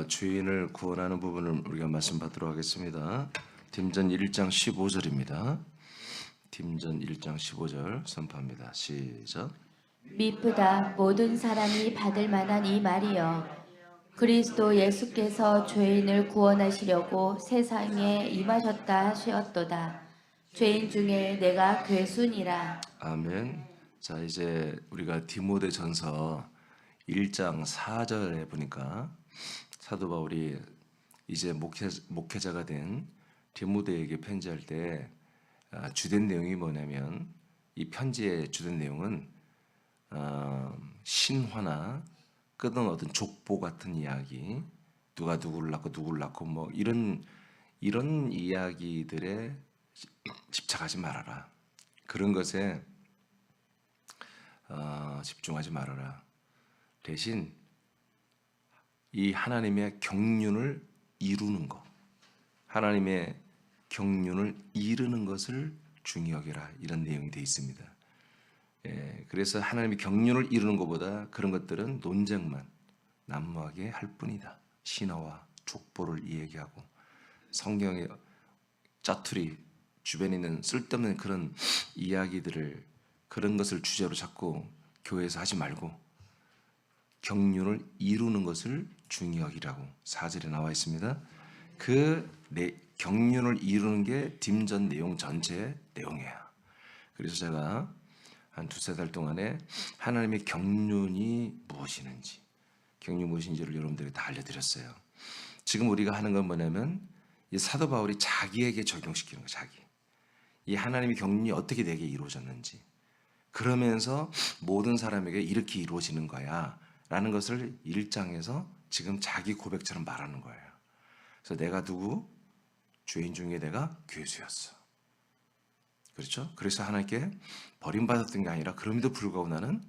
죄인을 구원하는 부분을 우리가 말씀 받도록 하겠습니다. 딤전 1장 15절입니다. 딤전 1장 15절 선포합니다. 시작. 미쁘다 모든 사람이 받을 만한 이 말이여. 그리스도 예수께서 죄인을 구원하시려고 세상에 임하셨다 하셨도다. 죄인 중에 내가 괴순이라. 아멘. 자, 이제 우리가 디모데전서 1장 4절에 보니까 사도 바울이 이제 목회자가 된 디모데에게 편지할 때 주된 내용이 뭐냐면, 이 편지의 주된 내용은 신화나 끝은 어떤 족보 같은 이야기, 누가 누구를 낳고 뭐 이런 이야기들에 집착하지 말아라. 그런 것에 집중하지 말아라. 대신 이 하나님의 경륜을 이루는 것, 하나님의 경륜을 이루는 것을 중히 여기라, 이런 내용이 되어 있습니다. 그래서 하나님의 경륜을 이루는 것보다 그런 것들은 논쟁만 난무하게 할 뿐이다. 신화와 족보를 이야기하고 성경의 짜투리 주변에 있는 쓸데없는 그런 이야기들을, 그런 것을 주제로 자꾸 교회에서 하지 말고 경륜을 이루는 것을 중히 여기라고 4절에 나와 있습니다. 그 경륜을 이루는 게 딤전 내용 전체의 내용이에요. 그래서 제가 한 두세 달 동안에 하나님의 경륜이 무엇이는지, 경륜이 무엇인지를 여러분들에게 다 알려드렸어요. 지금 우리가 하는 건 뭐냐면, 이 사도 바울이 자기에게 적용시키는 거, 자기. 이 하나님의 경륜이 어떻게 내게 이루어졌는지, 그러면서 모든 사람에게 이렇게 이루어지는 거야 라는 것을 1장에서 지금 자기 고백처럼 말하는 거예요. 그래서 내가 누구? 죄인 중에 내가 괴수였어. 그렇죠? 그래서 하나님께 버림받았던 게 아니라, 그럼에도 불구하고 나는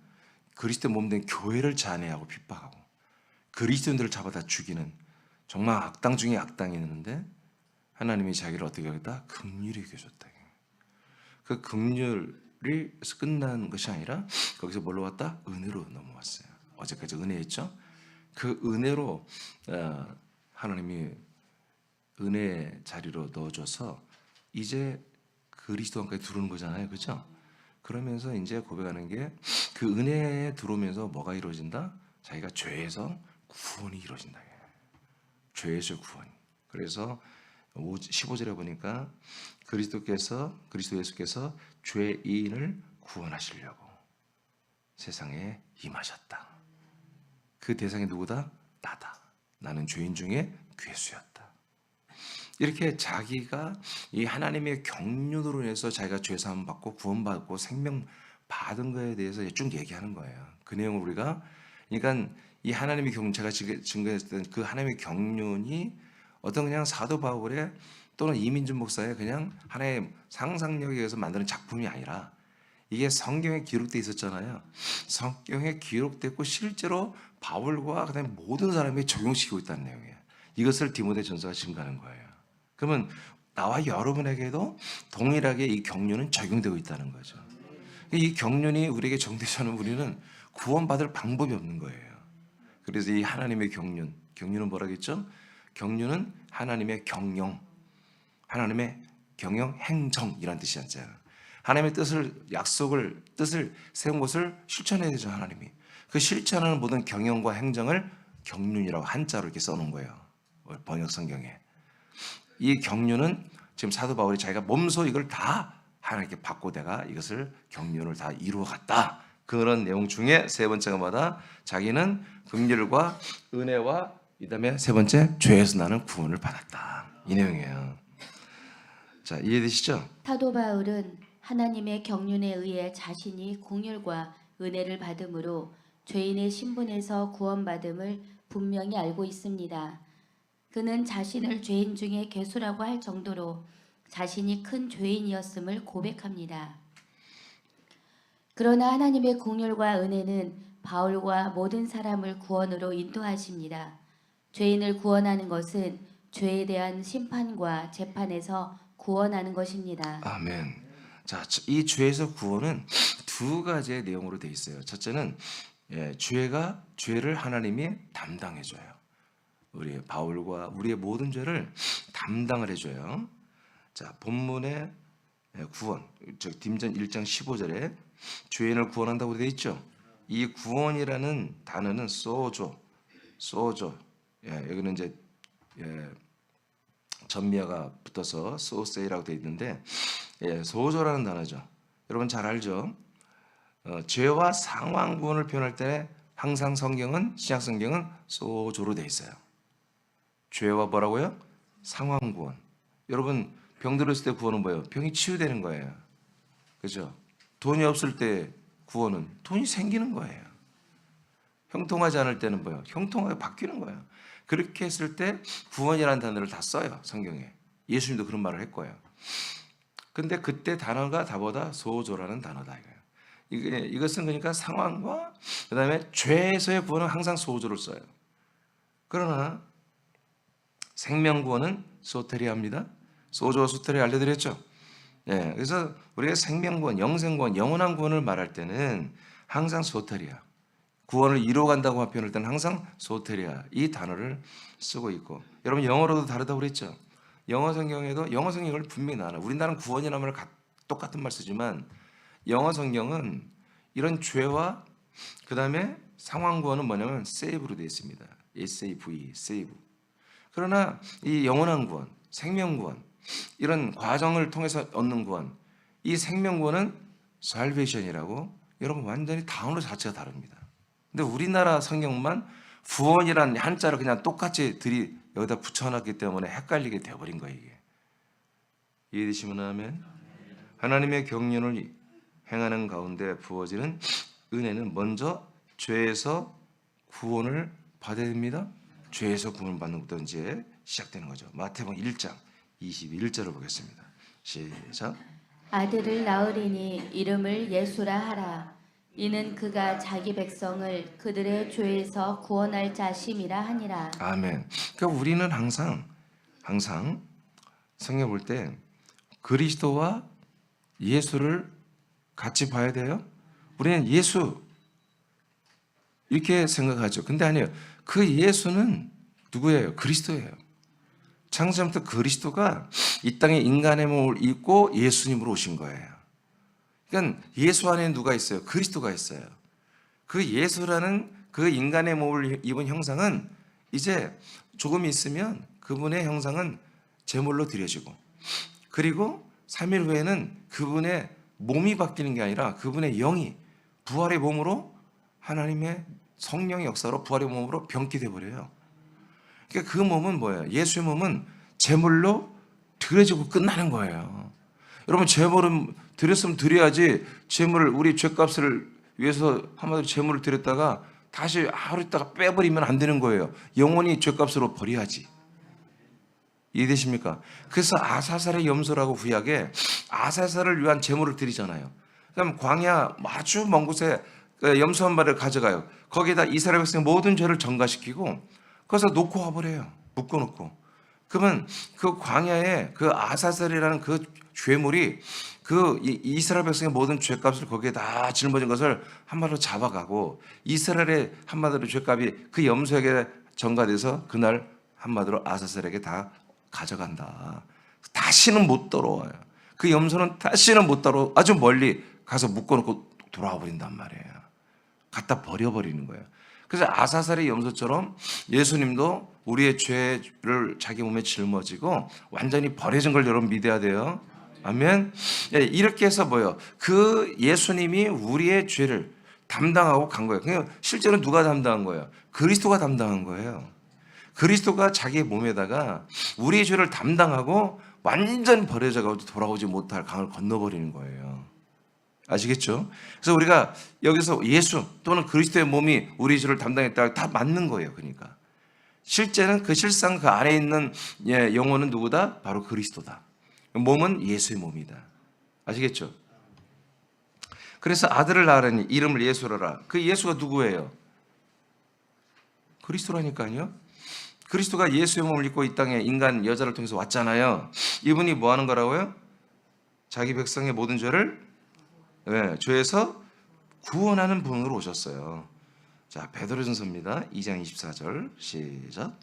그리스도 몸된 교회를 잔해하고 핍박하고 그리스도인들을 잡아다 죽이는 정말 악당 중에 악당이 있는데, 하나님이 자기를 어떻게 하겠다? 긍휼히 여겨줬다. 그 긍휼이 끝난 것이 아니라 거기서 뭘로 왔다? 은혜로 넘어왔어요. 어제까지 은혜였죠? 그 은혜로 하나님이 은혜 자리로 넣어줘서 이제 그리스도 안까지 들어오는 거잖아요. 그렇죠? 그러면서 이제 고백하는 게, 그 은혜에 들어오면서 뭐가 이루어진다? 자기가 죄에서 구원이 이루어진다. 죄에서 구원. 그래서 15절에 보니까 그리스도 예수께서 죄인을 구원하시려고 세상에 임하셨다. 그 대상이 누구다? 나다. 나는 죄인 중에 괴수였다. 이렇게 자기가 이 하나님의 경륜으로 인해서 자기가 죄사함 받고 구원받고 생명 받은 거에 대해서 쭉 얘기하는 거예요. 그 내용을 우리가, 그러니까 이 하나님의 경륜, 제가 증거했던 그 하나님의 경륜이 어떤 그냥 사도 바울의 또는 이민준 목사의 그냥 하나의 상상력에 의해서 만드는 작품이 아니라, 이게 성경에 기록되어 있었잖아요. 성경에 기록됐고 실제로 바울과 그다음에 모든 사람이 적용시키고 있다는 내용이에요. 이것을 디모데전서가 증거하는 거예요. 그러면 나와 여러분에게도 동일하게 이 경륜은 적용되고 있다는 거죠. 이 경륜이 우리에게 적용되지 않으면 우리는 구원받을 방법이 없는 거예요. 그래서 이 하나님의 경륜은 뭐라겠죠? 경륜은 하나님의 경영, 하나님의 경영 행정이란 뜻이 잖아요. 하나님의 뜻을 세운 것을 실천해야 되죠. 하나님이 그 실천하는 모든 경영과 행정을 경륜이라고 한자로 이렇게 써놓은 거예요. 번역 성경에. 이 경륜은 지금 사도 바울이 자기가 몸소 이걸 다 하나님께 받고 내가 이것을 경륜을 다 이루어갔다. 그런 내용 중에 세 번째가 뭐다? 자기는 긍휼과 은혜와 그다음에 세 번째, 죄에서 나는 구원을 받았다. 이 내용이에요. 자, 이해되시죠? 사도 바울은 하나님의 경륜에 의해 자신이 긍휼과 은혜를 받음으로 죄인의 신분에서 구원받음을 분명히 알고 있습니다. 그는 자신을 죄인 중에 괴수라고 할 정도로 자신이 큰 죄인이었음을 고백합니다. 그러나 하나님의 긍휼과 은혜는 바울과 모든 사람을 구원으로 인도하십니다. 죄인을 구원하는 것은 죄에 대한 심판과 재판에서 구원하는 것입니다. 아멘. 자, 이 죄에서 구원은 두 가지의 내용으로 되어 있어요. 첫째는 죄를 하나님이 담당해줘요. 우리 바울과 우리의 모든 죄를 담당을 해줘요. 자, 본문의 구원, 즉 딤전 1장 15절에 죄인을 구원한다고 되어 있죠. 이 구원이라는 단어는 소조. 여기는 이제 전미어가 붙어서 소세이라고 되어 있는데 소조라는 단어죠. 여러분 잘 알죠? 죄와 상황 구원을 표현할 때 항상 성경은 신약 성경은 소조로 되어 있어요. 죄와 뭐라고요? 상황 구원. 여러분 병 들었을 때 구원은 뭐예요? 병이 치유되는 거예요. 그죠? 돈이 없을 때 구원은 돈이 생기는 거예요. 형통하지 않을 때는 뭐예요? 형통하게 바뀌는 거예요. 그렇게 했을 때 구원이라는 단어를 다 써요. 성경에. 예수님도 그런 말을 했고요. 근데 그때 단어가 다보다 소조라는 단어다 이거예요. 이것은 그러니까 상황과 그다음에 죄에서의 구원은 항상 소조를 써요. 그러나 생명구원은 소테리아입니다. 소조와 소테리아 알려드렸죠. 그래서 우리가 생명구원, 영생구원, 영원한 구원을 말할 때는 항상 소테리아, 구원을 이루어간다고 표현할 때는 항상 소테리아 이 단어를 쓰고 있고, 여러분 영어로도 다르다고 그랬죠. 영어 성경에도 영어 성경을 분명히 나눠. 우리나라는 구원이라는 말을 똑같은 말 쓰지만 영어 성경은 이런 죄와 그 다음에 상황 구원은 뭐냐면 save로 되어 있습니다. S-A-V, save. 그러나 이 영원한 구원, 생명 구원, 이런 과정을 통해서 얻는 구원, 이 생명 구원은 salvation이라고, 여러분 완전히 단어 자체가 다릅니다. 근데 우리나라 성경만 구원이라는 한자를 그냥 똑같이 여기다 붙여놨기 때문에 헷갈리게 되어버린 거예요. 이게. 이해되시면 아멘. 하나님의 경륜을 행하는 가운데 부어지는 은혜는 먼저 죄에서 구원을 받아야 됩니다. 죄에서 구원을 받는 것부터 이제 시작되는 거죠. 마태복음 1장 21절을 보겠습니다. 시작. 아들을 낳으리니 이름을 예수라 하라. 이는 그가 자기 백성을 그들의 죄에서 구원할 자심이라 하니라. 아멘. 그러니까 우리는 항상 성경 볼 때 그리스도와 예수를 같이 봐야 돼요. 우리는 예수 이렇게 생각하죠. 근데 아니에요. 그 예수는 누구예요? 그리스도예요. 창세부터 그리스도가 이 땅에 인간의 몸을 입고 예수님으로 오신 거예요. 그러니까 예수 안에 누가 있어요? 그리스도가 있어요. 그 예수라는 그 인간의 몸을 입은 형상은 이제 조금 있으면 그분의 형상은 제물로 드려지고, 그리고 3일 후에는 그분의 몸이 바뀌는 게 아니라 그분의 영이 부활의 몸으로, 하나님의 성령의 역사로 부활의 몸으로 병기돼 버려요. 그러니까 그 몸은 뭐예요? 예수의 몸은 제물로 드려지고 끝나는 거예요. 여러분 제물은 드렸으면 드려야지, 제물을 우리 죄값을 위해서 한마디로 제물을 드렸다가 다시 하루 있다가 빼버리면 안 되는 거예요. 영원히 죄값으로 버려야지. 이해되십니까? 그래서 아사살의 염소라고 구약에 아사살을 위한 제물을 드리잖아요. 그럼 광야 아주 먼 곳에 염소 한 마리를 가져가요. 거기에다 이스라엘 백성의 모든 죄를 전가시키고 거기서 놓고 와버려요. 묶어놓고. 그러면 그 광야에 그 아사살이라는 그 죄물이 그 이스라엘 백성의 모든 죄값을 거기에 다 짊어진 것을 한마디로 잡아가고, 이스라엘의 한마디로 죄값이 그 염소에게 전가돼서 그날 한마디로 아사살에게 다 가져간다. 다시는 못 돌아와요. 그 염소는 다시는 못 돌아오고 아주 멀리 가서 묶어놓고 돌아와 버린단 말이에요. 갖다 버려버리는 거예요. 그래서 아사살의 염소처럼 예수님도 우리의 죄를 자기 몸에 짊어지고 완전히 버려진 걸 여러분 믿어야 돼요. 아멘. 이렇게 해서 뭐예요? 그 예수님이 우리의 죄를 담당하고 간 거예요. 그러니까 실제로 누가 담당한 거예요? 그리스도가 담당한 거예요. 그리스도가 자기 몸에다가 우리의 죄를 담당하고 완전 버려져가지고 돌아오지 못할 강을 건너버리는 거예요. 아시겠죠? 그래서 우리가 여기서 예수 또는 그리스도의 몸이 우리 죄를 담당했다, 다 맞는 거예요. 그러니까 실제는 그 실상 그 안에 있는 영혼은 누구다? 바로 그리스도다. 몸은 예수의 몸이다. 아시겠죠? 그래서 아들을 낳으라니 이름을 예수라라. 그 예수가 누구예요? 그리스도라니까요. 그리스도가 예수의 몸을 입고 이 땅에 인간 여자를 통해서 왔잖아요. 이분이 뭐 하는 거라고요? 자기 백성의 모든 죄를 죄에서 구원하는 분으로 오셨어요. 자, 베드로전서입니다. 2장 24절 시작.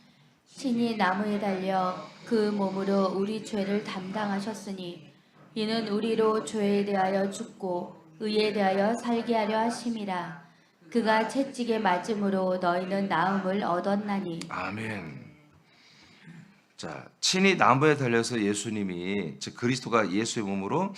친히 나무에 달려 그 몸으로 우리 죄를 담당하셨으니 이는 우리로 죄에 대하여 죽고 의에 대하여 살게 하려 하심이라. 그가 채찍에 맞음으로 너희는 나음을 얻었나니. 아멘. 자, 친히 나무에 달려서 예수님이, 즉 그리스도가 예수의 몸으로,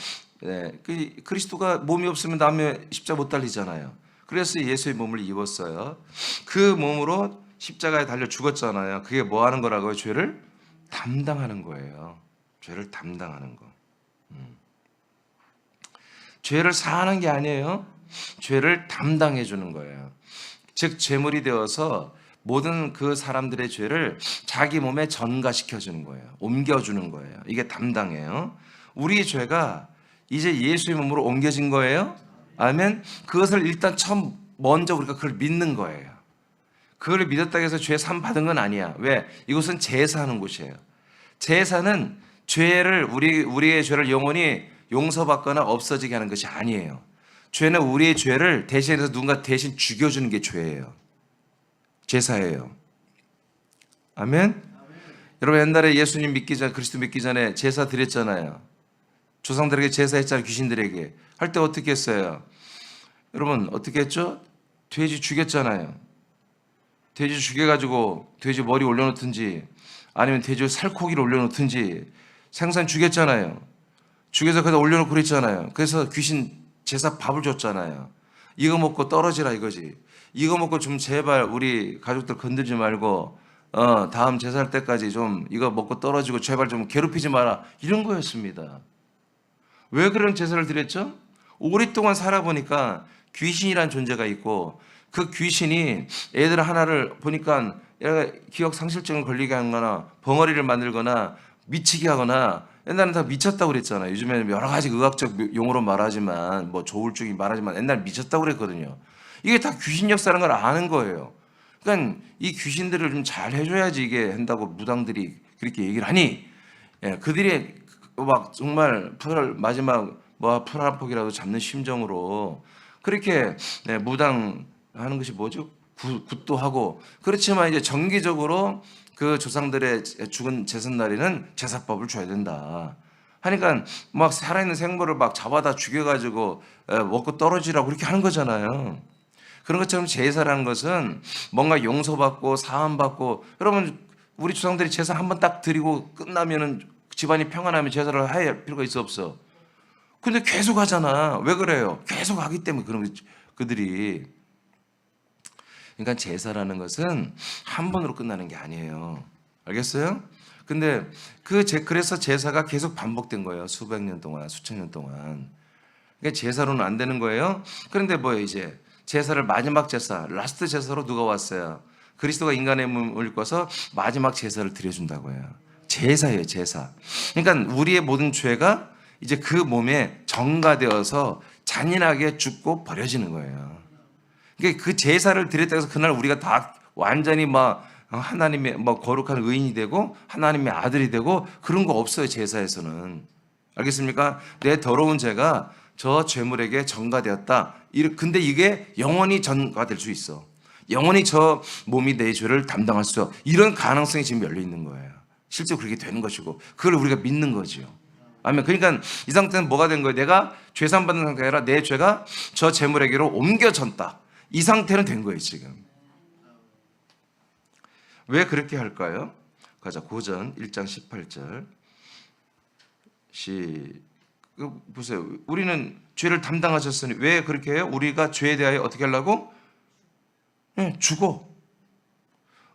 그리스도가 몸이 없으면 나무에 십자가 못 달리잖아요. 그래서 예수의 몸을 입었어요. 그 몸으로 십자가에 달려 죽었잖아요. 그게 뭐 하는 거라고요? 죄를 담당하는 거예요. 죄를 담당하는 거. 죄를 사하는 게 아니에요. 죄를 담당해 주는 거예요. 즉 제물이 되어서 모든 그 사람들의 죄를 자기 몸에 전가시켜 주는 거예요. 옮겨 주는 거예요. 이게 담당이에요. 우리의 죄가 이제 예수의 몸으로 옮겨진 거예요. 아멘. 그것을 일단 먼저 우리가 그걸 믿는 거예요. 그걸 믿었다고 해서 죄 산 받은 건 아니야. 왜? 이곳은 제사하는 곳이에요. 제사는 죄를 우리의 죄를 영원히 용서받거나 없어지게 하는 것이 아니에요. 죄는 우리의 죄를 대신해서 누군가 대신 죽여주는 게 죄예요. 제사예요. 아멘. 여러분 옛날에 예수님 믿기 전, 그리스도 믿기 전에 제사 드렸잖아요. 조상들에게 제사했잖아요. 귀신들에게 할 때 어떻게 했어요? 여러분 어떻게 했죠? 돼지 죽였잖아요. 돼지 죽여가지고 돼지 머리 올려놓든지 아니면 돼지 살코기를 올려놓든지 생선 죽였잖아요. 죽여서 거기다 올려놓고 그랬잖아요. 그래서 귀신 제사 밥을 줬잖아요. 이거 먹고 떨어지라 이거지. 이거 먹고 좀 제발 우리 가족들 건들지 말고 다음 제사할 때까지 좀 이거 먹고 떨어지고 제발 좀 괴롭히지 마라. 이런 거였습니다. 왜 그런 제사를 드렸죠? 오랫동안 살아보니까 귀신이란 존재가 있고 그 귀신이 애들 하나를 보니까 얘가 기억 상실증을 걸리게 하거나 벙어리를 만들거나 미치게 하거나 옛날에는 다 미쳤다고 그랬잖아요. 요즘에는 여러 가지 의학적 용어로 말하지만 뭐 조울증이 말하지만 옛날 미쳤다고 그랬거든요. 이게 다 귀신 역사라는 걸 아는 거예요. 그러니까 이 귀신들을 좀 잘 해줘야지 이게 한다고 무당들이 그렇게 얘기를 하니 그들이 막 정말 마지막 풀 한 폭이라도 잡는 심정으로 그렇게 무당하는 것이 뭐죠? 굿도 하고 그렇지만 이제 정기적으로 그 조상들의 죽은 제삿날에는 제사법을 줘야 된다 하니까 막 살아있는 생물을 막 잡아다 죽여가지고 먹고 떨어지라고 그렇게 하는 거잖아요. 그런 것처럼 제사라는 것은 뭔가 용서받고 사함받고 여러분 우리 조상들이 제사 한번 딱 드리고 끝나면은 집안이 평안하면 제사를 할 필요가 있어 없어? 근데 계속 하잖아. 왜 그래요? 계속 하기 때문에 그런 그들이. 그러니까 제사라는 것은 한 번으로 끝나는 게 아니에요. 알겠어요? 근데 그래서 제사가 계속 반복된 거예요. 수백 년 동안, 수천 년 동안. 그러니까 제사로는 안 되는 거예요. 그런데 뭐예요, 이제? 제사를 마지막 제사, 라스트 제사로 누가 왔어요? 그리스도가 인간의 몸을 입고서 마지막 제사를 드려준다고 해요. 제사예요, 제사. 그러니까 우리의 모든 죄가 이제 그 몸에 전가되어서 잔인하게 죽고 버려지는 거예요. 그러니까 그 제사를 드렸다고 해서 그날 우리가 다 완전히 막 하나님의 뭐 거룩한 의인이 되고 하나님의 아들이 되고 그런 거 없어요, 제사에서는. 알겠습니까? 내 더러운 죄가 저 죄물에게 전가되었다. 근데 이게 영원히 전가될 수 있어. 영원히 저 몸이 내 죄를 담당할 수 있어. 이런 가능성이 지금 열려 있는 거예요. 실제 그렇게 되는 것이고 그걸 우리가 믿는 거죠. 아멘. 그러니까 이 상태는 뭐가 된 거예요? 내가 죄산 받는 상태가 아니라 내 죄가 저 재물에게로 옮겨졌다. 이 상태는 된 거예요, 지금. 왜 그렇게 할까요? 가자. 고전 1장 18절. 보세요. 우리는 죄를 담당하셨으니 왜 그렇게 해요? 우리가 죄에 대하여 어떻게 하려고? 죽어.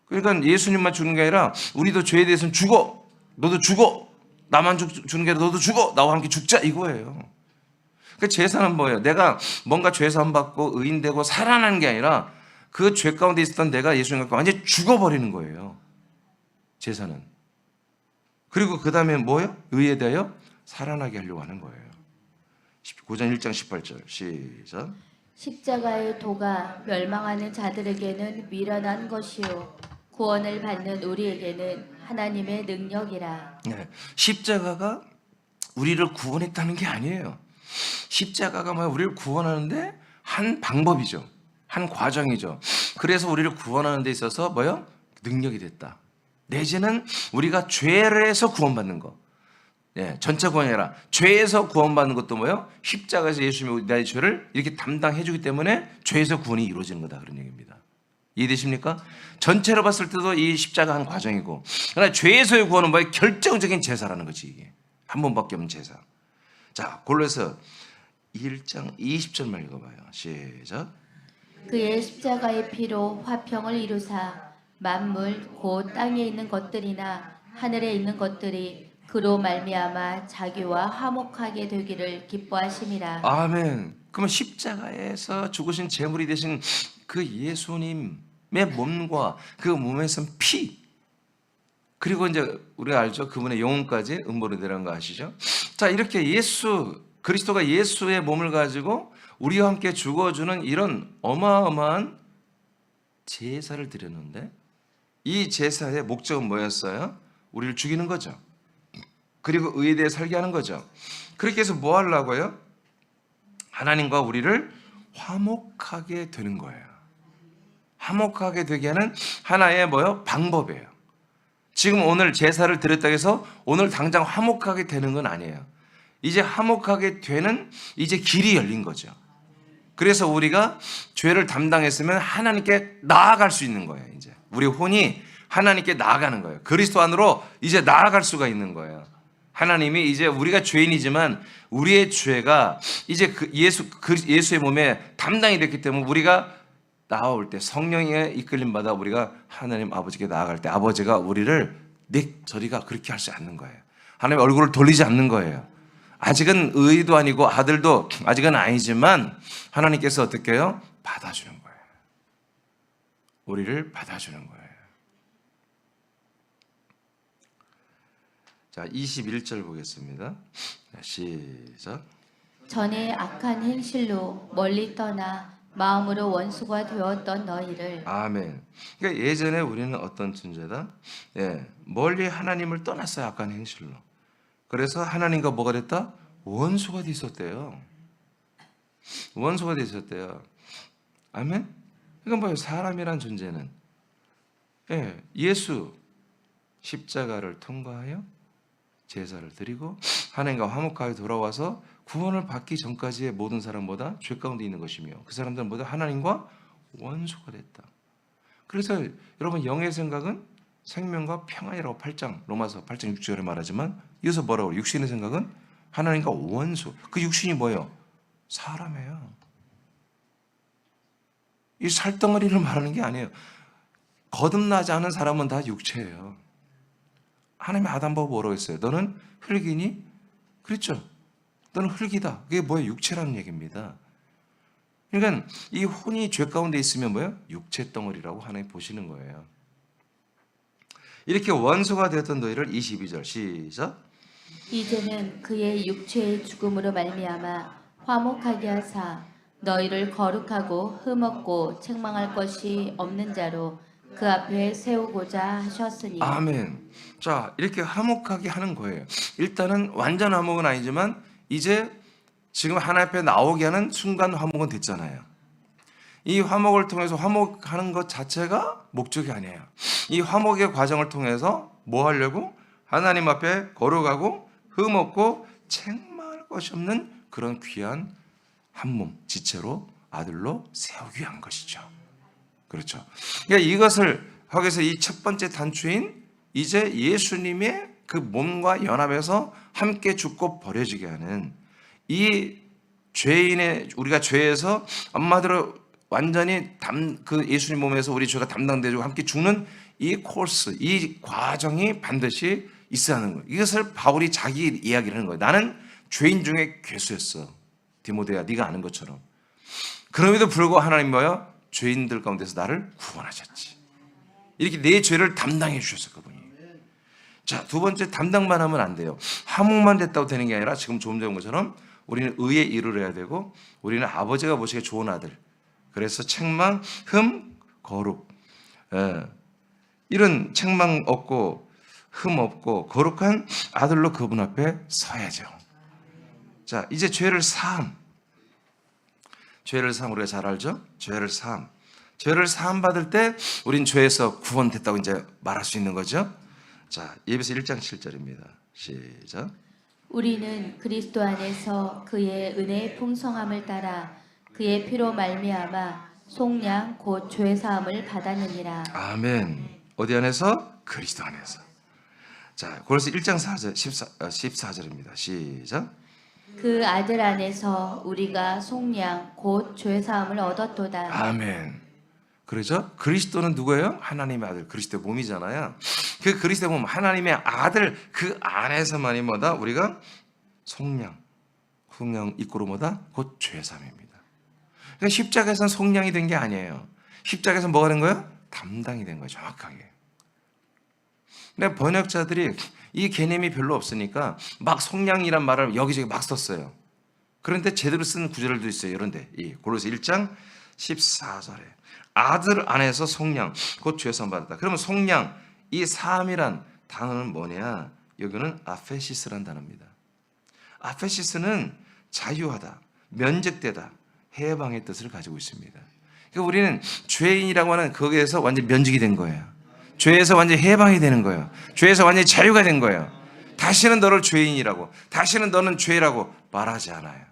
그러니까 예수님만 죽는 게 아니라 우리도 죄에 대해서는 죽어. 너도 죽어. 나만 죽는 게 아니라 너도 죽어. 나와 함께 죽자 이거예요. 그 제사는 뭐예요? 내가 뭔가 죄사함 받고 의인되고 살아나는 게 아니라 그 죄 가운데 있었던 내가 예수님 갖고 완전히 죽어버리는 거예요. 제사는. 그리고 그 다음에 뭐예요? 의에 대하여 살아나게 하려고 하는 거예요. 고전 1장 18절 시작. 십자가의 도가 멸망하는 자들에게는 미련한 것이요 구원을 받는 우리에게는 하나님의 능력이라. 네. 십자가가 우리를 구원했다는 게 아니에요. 십자가가 우리를 구원하는데 한 방법이죠. 한 과정이죠. 그래서 우리를 구원하는 데 있어서 뭐요? 능력이 됐다. 내지는 우리가 죄에서 구원받는 거. 예, 전체 구원이 아니라 죄에서 구원받는 것도 뭐예요? 십자가에서 예수님이 나의 죄를 이렇게 담당해 주기 때문에 죄에서 구원이 이루어지는 거다, 그런 얘기입니다. 이해되십니까? 전체로 봤을 때도 이 십자가 한 과정이고, 그러나 죄에서의 구원은 뭐예요? 결정적인 제사라는 거지. 이게 한 번밖에 없는 제사. 자, 골로새 1장 20절만 읽어봐요. 시작. 그의 십자가의 피로 화평을 이루사 만물 곧 땅에 있는 것들이나 하늘에 있는 것들이 그로 말미암아 자기와 화목하게 되기를 기뻐하심이라. 아멘. 그러면 십자가에서 죽으신 제물이 되신 그 예수님의 몸과 그 몸에서 피, 그리고 이제 우리가 알죠, 그분의 영혼까지 음보로 내려간 거 아시죠? 자, 이렇게 그리스도가 예수의 몸을 가지고 우리와 함께 죽어주는 이런 어마어마한 제사를 드렸는데, 이 제사의 목적은 뭐였어요? 우리를 죽이는 거죠. 그리고 의에 대해 살게 하는 거죠. 그렇게 해서 뭐 하려고요? 하나님과 우리를 화목하게 되는 거예요. 화목하게 되게 하는 하나의 뭐요? 방법이에요. 지금 오늘 제사를 드렸다고 해서 오늘 당장 화목하게 되는 건 아니에요. 이제 화목하게 되는 이제 길이 열린 거죠. 그래서 우리가 죄를 담당했으면 하나님께 나아갈 수 있는 거예요. 이제 우리 혼이 하나님께 나아가는 거예요. 그리스도 안으로 이제 나아갈 수가 있는 거예요. 하나님이 이제 우리가 죄인이지만 우리의 죄가 이제 예수의 몸에 담당이 됐기 때문에 우리가 나올 때 성령의 이끌림 받아 우리가 하나님 아버지께 나아갈 때 아버지가 우리를 저리가 그렇게 할 수 않는 거예요. 하나님의 얼굴을 돌리지 않는 거예요. 아직은 의도 아니고 아들도 아직은 아니지만 하나님께서 어떻게 해요? 받아주는 거예요. 우리를 받아주는 거예요. 자, 21절 보겠습니다. 시작. 전에 악한 행실로 멀리 떠나 마음으로 원수가 되었던 너희를. 아멘. 그러니까 예전에 우리는 어떤 존재다? 예, 멀리 하나님을 떠났어요. 악한 행실로. 그래서 하나님과 뭐가 됐다? 원수가 됐었대요. 원수가 됐었대요. 아멘. 그러니까 뭐예요? 사람이란 존재는 예수 십자가를 통과하여 제사를 드리고 하나님과 화목하게 돌아와서 구원을 받기 전까지의 모든 사람보다 죄 가운데 있는 것이며 그 사람들은 모두 하나님과 원수가 됐다. 그래서 여러분 영의 생각은 생명과 평안이라고 로마서 8장 6절에 말하지만 이어서 뭐라고 그래요? 육신의 생각은 하나님과 원수. 그 육신이 뭐예요? 사람이에요. 이 살덩어리를 말하는 게 아니에요. 거듭나지 않은 사람은 다 육체예요. 하나님이 아담 보고 뭐라고 했어요? 너는 흙이니? 그렇죠? 너는 흙이다. 그게 뭐예요? 육체라는 얘기입니다. 그러니까 이 혼이 죄 가운데 있으면 뭐예요? 육체 덩어리라고 하나님 보시는 거예요. 이렇게 원수가 되었던 너희를 22절 시작. 이제는 그의 육체의 죽음으로 말미암아 화목하게 하사 너희를 거룩하고 흠없고 책망할 것이 없는 자로 그 앞에 세우고자 하셨으니. 아멘. 자, 이렇게 화목하게 하는 거예요. 일단은 완전 화목은 아니지만 이제 지금 하나님 앞에 나오게 하는 순간 화목은 됐잖아요. 이 화목을 통해서 화목하는 것 자체가 목적이 아니에요. 이 화목의 과정을 통해서 뭐 하려고? 하나님 앞에 거룩하고 흠없고 책망할 것이 없는 그런 귀한 한 몸, 지체로 아들로 세우기 위한 것이죠. 그렇죠. 그러니까 이것을 하기 위해서 이 첫 번째 단추인 이제 예수님의 그 몸과 연합해서 함께 죽고 버려지게 하는 이 죄인의 우리가 죄에서 엄마들을 완전히 그 예수님 몸에서 우리 죄가 담당되고 함께 죽는 이 코스, 이 과정이 반드시 있어야 하는 거예요. 이것을 바울이 자기 이야기를 하는 거예요. 나는 죄인 중에 괴수였어. 디모데야, 네가 아는 것처럼. 그럼에도 불구하고 하나님 뭐야? 죄인들 가운데서 나를 구원하셨지. 이렇게 내 죄를 담당해 주셨어, 그분이. 자, 두 번째, 담당만 하면 안 돼요. 화목만 됐다고 되는 게 아니라 지금 조금 전에 것처럼 우리는 의에 이르러야 되고 우리는 아버지가 보시기에 좋은 아들. 그래서 책망, 흠, 거룩. 이런 책망 없고 흠 없고 거룩한 아들로 그분 앞에 서야죠. 자, 이제 죄를 사함 우리가 잘 알죠? 죄를 사함 받을 때 우린 죄에서 구원됐다고 이제 말할 수 있는 거죠. 자, 예배서 1장 7절입니다. 시작. 우리는 그리스도 안에서 그의 은혜의 풍성함을 따라 그의 피로 말미암아 속량 곧 죄 사함을 받았느니라. 아멘. 어디 안에서? 그리스도 안에서. 자, 고린도서 1장 4절 14절입니다. 시작. 그 아들 안에서 우리가 속량 곧 죄 사함을 얻었도다. 아멘. 그렇죠? 그리스도는 누구예요? 하나님의 아들. 그리스도의 몸이잖아요. 그 그리스도의 몸, 하나님의 아들 그 안에서만이 뭐다? 우리가 속량 입고로 뭐다? 곧 죄삼입니다. 그러니까 십자가에서는 속량이 된 게 아니에요. 십자가에서 뭐가 된 거예요? 담당이 된 거예요. 정확하게. 근데 번역자들이 이 개념이 별로 없으니까 막 속량이란 말을 여기저기 막 썼어요. 그런데 제대로 쓴 구절도 있어요. 이런데 이 골로새 1장 14절에 아들 안에서 속량 곧 죄사함 받았다. 그러면 속량 이 사함이란 단어는 뭐냐? 여기는 아페시스란 단어입니다. 아페시스는 자유하다, 면직되다, 해방의 뜻을 가지고 있습니다. 그러니까 우리는 죄인이라고 하는 거기에서 완전히 면직이 된 거예요. 죄에서 완전히 해방이 되는 거예요. 죄에서 완전히 자유가 된 거예요. 다시는 너를 죄인이라고, 다시는 너는 죄라고 말하지 않아요.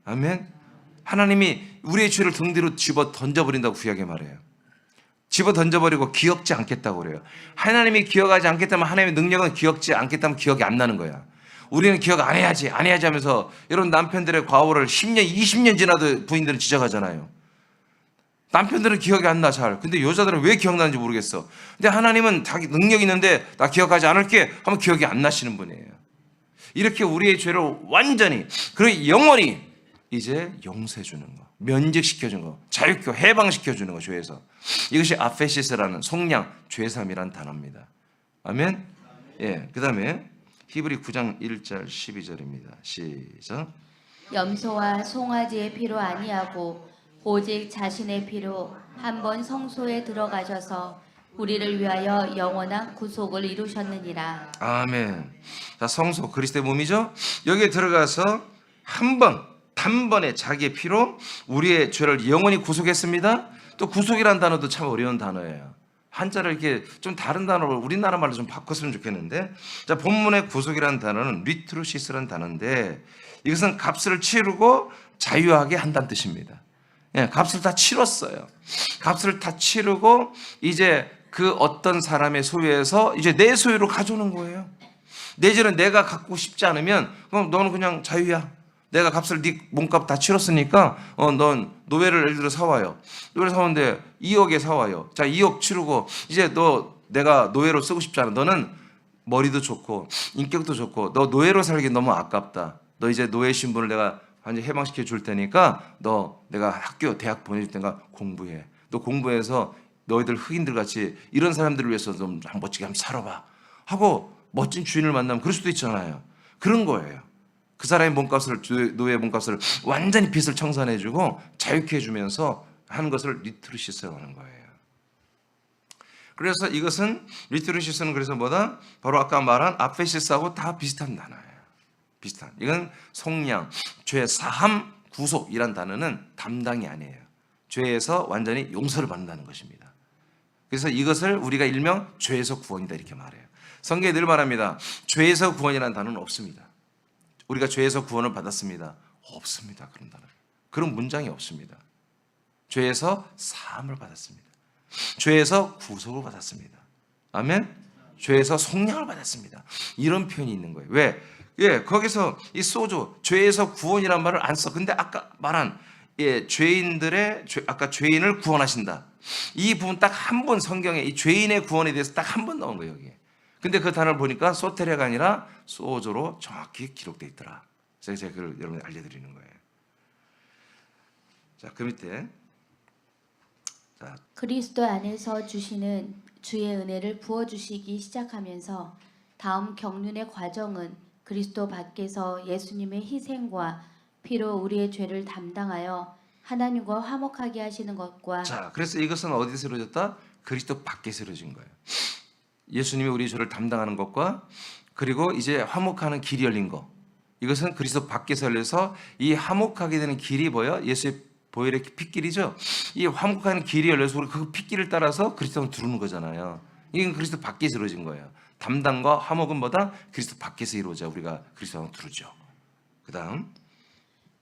아멘. 하나님이 우리의 죄를 등 뒤로 집어 던져버린다고 구약에 말해요. 집어 던져버리고 기억지 않겠다고 그래요. 하나님이 기억하지 않겠다면 하나님의 능력은 기억지 않겠다면 기억이 안 나는 거야. 우리는 기억 안 해야지 하면서 여러분 남편들의 과오를 10년, 20년 지나도 부인들은 지적하잖아요. 남편들은 기억이 안 나 잘. 근데 여자들은 왜 기억나는지 모르겠어. 근데 하나님은 자기 능력이 있는데 나 기억하지 않을게 하면 기억이 안 나시는 분이에요. 이렇게 우리의 죄를 완전히 그리고 영원히 이제 용서해 주는 거, 면직시켜 주는 거, 자유케 해방시켜 주는 거, 죄에서. 이것이 아페시스라는 속량, 죄삼이란 단어입니다. 아멘. 예. 그다음에 히브리 9장 1절 12절입니다. 시작. 염소와 송아지의 피로 아니하고 오직 자신의 피로 한 번 성소에 들어가셔서 우리를 위하여 영원한 구속을 이루셨느니라. 아멘. 자, 성소 그리스도의 몸이죠. 여기에 들어가서 한 번, 단번에 자기의 피로 우리의 죄를 영원히 구속했습니다. 또 구속이라는 단어도 참 어려운 단어예요. 한자를 이렇게 좀 다른 단어로 우리나라 말로 좀 바꿨으면 좋겠는데, 자, 본문의 구속이라는 단어는 리트루시스라는 단어인데 이것은 값을 치르고 자유하게 한다는 뜻입니다. 예, 값을 다 치렀어요. 값을 다 치르고 이제 그 어떤 사람의 소유에서 이제 내 소유로 가져오는 거예요. 내 죄는 내가 갖고 싶지 않으면 그럼 너는 그냥 자유야. 내가 값을 네 몸값 다 치렀으니까 넌 노예를 예를 들어 사와요. 노예를 사오는데 2억에 사와요. 자, 2억 치르고 이제 너 내가 노예로 쓰고 싶지 않아. 너는 머리도 좋고 인격도 좋고 너 노예로 살기 너무 아깝다. 너 이제 노예 신분을 내가 완전히 해방시켜 줄 테니까 너 내가 학교 대학 보내줄 테니까 공부해. 너 공부해서 너희들 흑인들 같이 이런 사람들을 위해서 좀 멋지게 한번 살아봐 하고 멋진 주인을 만나면 그럴 수도 있잖아요. 그런 거예요. 그 사람의 몸값을, 노예의 몸값을 완전히 빚을 청산해주고 자유케 해주면서 하는 것을 리트루시스라고 하는 거예요. 그래서 이것은 리트루시스는 그래서 뭐다? 바로 아까 말한 아페시스하고 다 비슷한 단어예요. 비슷한. 이건 속량, 죄 사함, 구속이란 단어는 담당이 아니에요. 죄에서 완전히 용서를 받는다는 것입니다. 그래서 이것을 우리가 일명 죄에서 구원이다 이렇게 말해요. 성경에 늘 말합니다. 죄에서 구원이라는 단어는 없습니다. 우리가 죄에서 구원을 받았습니다. 없습니다. 그런 단어. 그런 문장이 없습니다. 죄에서 사함을 받았습니다. 죄에서 구속을 받았습니다. 아멘. 죄에서 속량을 받았습니다. 이런 표현이 있는 거예요. 왜? 예, 거기서 이 소조 죄에서 구원이란 말을 안 써. 근데 아까 말한 죄인들의 아까 죄인을 구원하신다. 이 부분 딱 한 번 성경에 이 죄인의 구원에 대해서 딱 한 번 나온 거예요, 여기. 근데 그 단어를 보니까 소테레가 아니라 소조로 정확히 기록되어 있더라. 그래서 제가 그걸 여러분께 알려드리는 거예요. 자, 그 밑에 자, 그리스도 안에서 주시는 주의 은혜를 부어주시기 시작하면서 다음 경륜의 과정은 그리스도 밖에서 예수님의 희생과 피로 우리의 죄를 담당하여 하나님과 화목하게 하시는 것과 자, 그래서 이것은 어디서 이루어졌다? 그리스도 밖에서 이루어진 거예요. 예수님이 우리 죄를 담당하는 것과 그리고 이제 화목하는 길이 열린 것. 이것은 그리스도 밖에서 열려서 이 화목하게 되는 길이 뭐예요? 예수의 보혈의 핏길이죠. 이 화목하는 길이 열려서 우리 그 핏길을 따라서 그리스도로 들어오는 거잖아요. 이건 그리스도 밖에서 이루어진 거예요. 담당과 화목은 뭐다? 그리스도 밖에서 이루어져 우리가 그리스도 안으로 들어오죠. 그 다음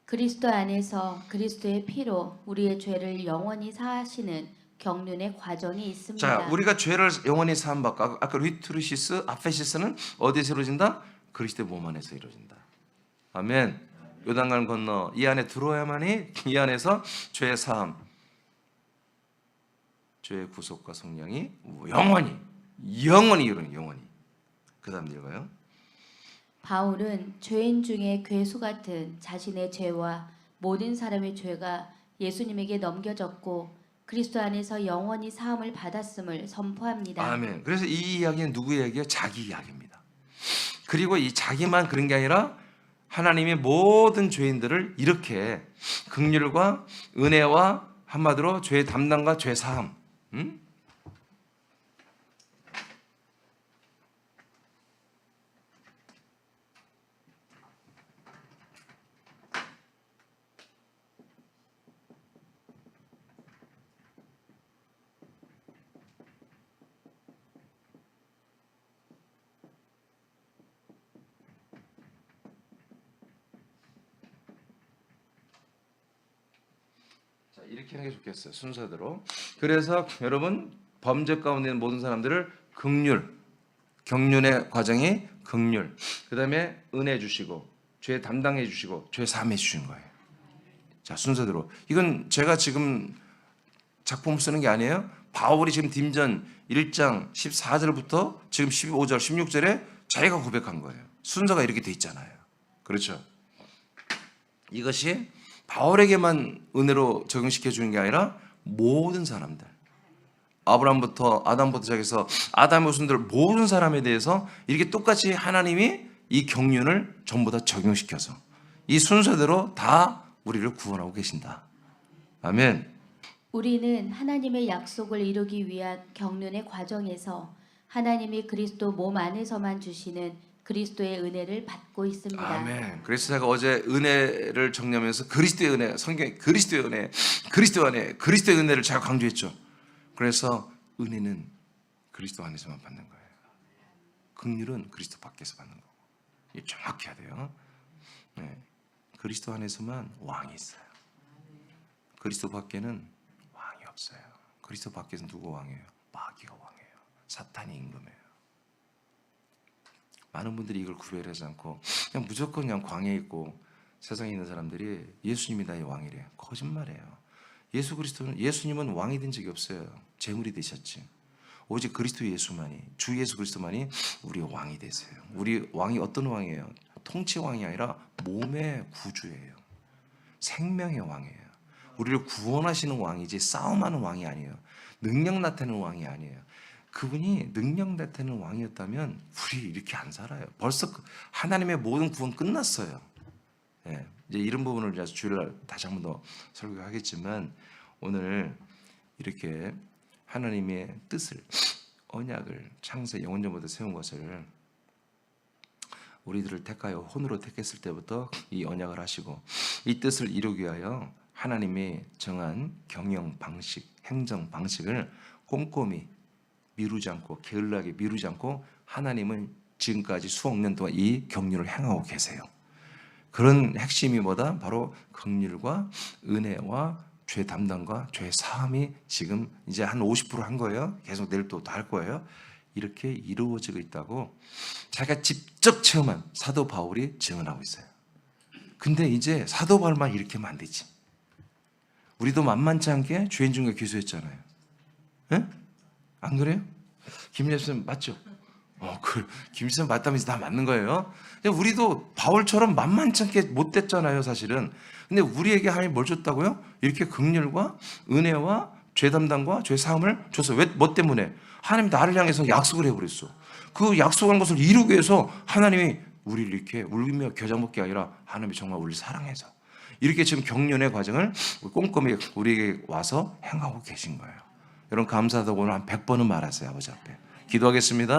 그리스도 안에서 그리스도의 피로 우리의 죄를 영원히 사하시는 경륜의 과정이 있습니다. 자, 우리가 죄를 영원히 사함받고 아까 리투르시스, 아페시스는 어디에서 이루어진다? 그리스도의 몸 안에서 이루어진다. 아멘. 요단강 건너 이 안에 들어야만이 이 안에서 죄의 사함, 죄의 구속과 성령이 영원히 이루어는 영원히. 그 다음 읽어요. 바울은 죄인 중에 괴수 같은 자신의 죄와 모든 사람의 죄가 예수님에게 넘겨졌고 그리스도 안에서 영원히 사함을 받았음을 선포합니다. 아멘. 그래서 이 이야기는 누구 이야기예요? 자기 이야기입니다. 그리고 이 자기만 그런 게 아니라 하나님이 모든 죄인들을 이렇게 긍휼과 은혜와 한마디로 죄의 담당과 죄 사함. 자, 이렇게 하는 게 좋겠어요. 순서대로. 그래서 여러분 범죄 가운데 있는 모든 사람들을 경륜의 과정이 긍휼. 그다음에 은혜 주시고 죄 담당해 주시고 죄 사함해 주신 거예요. 자, 순서대로. 이건 제가 지금 작품을 쓰는 게 아니에요. 바울이 지금 딘전 1장 14절부터 지금 15절, 16절에 자기가 고백한 거예요. 순서가 이렇게 돼 있잖아요. 그렇죠? 이것이 바울에게만 은혜로 적용시켜 주는 게 아니라 모든 사람들, 아브라함부터 아담부터 시작해서 아담의 후손들 모든 사람에 대해서 이렇게 똑같이 하나님이 이 경륜을 전부 다 적용시켜서 이 순서대로 다 우리를 구원하고 계신다. 아멘. 우리는 하나님의 약속을 이루기 위한 경륜의 과정에서 하나님이 그리스도 몸 안에서만 주시는 그리스도의 은혜를 받고 있습니다. 아멘. 그래서 제가 어제 은혜를 정리하면서 그리스도의 은혜, 성경에 그리스도의 은혜, 그리스도의 은혜를 제가 강조했죠. 그래서 은혜는 그리스도 안에서만 받는 거예요. 긍휼은 그리스도 밖에서 받는 거고. 이게 정확해야 돼요. 네. 그리스도 안에서만 왕이 있어요. 그리스도 밖에는 왕이 없어요. 그리스도 밖에서 누구 왕이에요? 마귀가 왕이에요. 사탄이 임금이에요. 많은 분들이 이걸 구별하지 않고 그냥 무조건 그냥 광야에 있고 세상에 있는 사람들이 예수님이 나의 왕이래요. 거짓말이에요. 예수님은 왕이 된 적이 없어요. 제물이 되셨지. 오직 그리스도 예수만이, 주 예수 그리스도만이 우리의 왕이 되세요. 우리 왕이 어떤 왕이에요? 통치 왕이 아니라 몸의 구주예요. 생명의 왕이에요. 우리를 구원하시는 왕이지 싸움하는 왕이 아니에요. 능력 나타내는 왕이 아니에요. 그분이 능력 나타내는 왕이었다면 우리 이렇게 안 살아요. 벌써 하나님의 모든 구원 끝났어요. 예, 이제 이런 부분을 이제 주일날 다시 한 번 더 설교하겠지만 오늘 이렇게 하나님의 뜻을 언약을 창세 영원전부터 세운 것을 우리들을 택하여 혼으로 택했을 때부터 이 언약을 하시고 이 뜻을 이루기 위하여 하나님이 정한 경영 방식, 행정 방식을 꼼꼼히 미루지 않고 게을르하게 미루지 않고 하나님은 지금까지 수억 년 동안 이 경륜을 행하고 계세요. 그런 핵심이 뭐다? 바로 긍휼과 은혜와 죄 담당과 죄 사함이 지금 이제 한 50%한 거예요. 계속 내일 또 할 거예요. 이렇게 이루어지고 있다고 자기가 직접 체험한 사도 바울이 증언하고 있어요. 근데 이제 사도 바울만 이렇게 하면 안 되지. 우리도 만만치 않게 죄인 중에 귀소했잖아요. 예? 안 그래요? 김일엽 선생님 맞죠? 김일엽 선생님 맞다면서 다 맞는 거예요. 우리도 바울처럼 만만치 않게 못됐잖아요, 사실은. 근데 우리에게 하나님이 뭘 줬다고요? 이렇게 긍휼과 은혜와 죄 담당과 죄 사함을 줬어. 뭐 때문에? 하나님이 나를 향해서 약속을 해버렸어. 그 약속한 것을 이루기 위해서 하나님이 우리를 이렇게 울며 겨자 먹게 아니라 하나님이 정말 우리를 사랑해서 이렇게 지금 경륜의 과정을 꼼꼼히 우리에게 와서 행하고 계신 거예요. 여러분 감사하다고 오늘 한 100번은 말하세요. 아버지 앞에. 기도하겠습니다.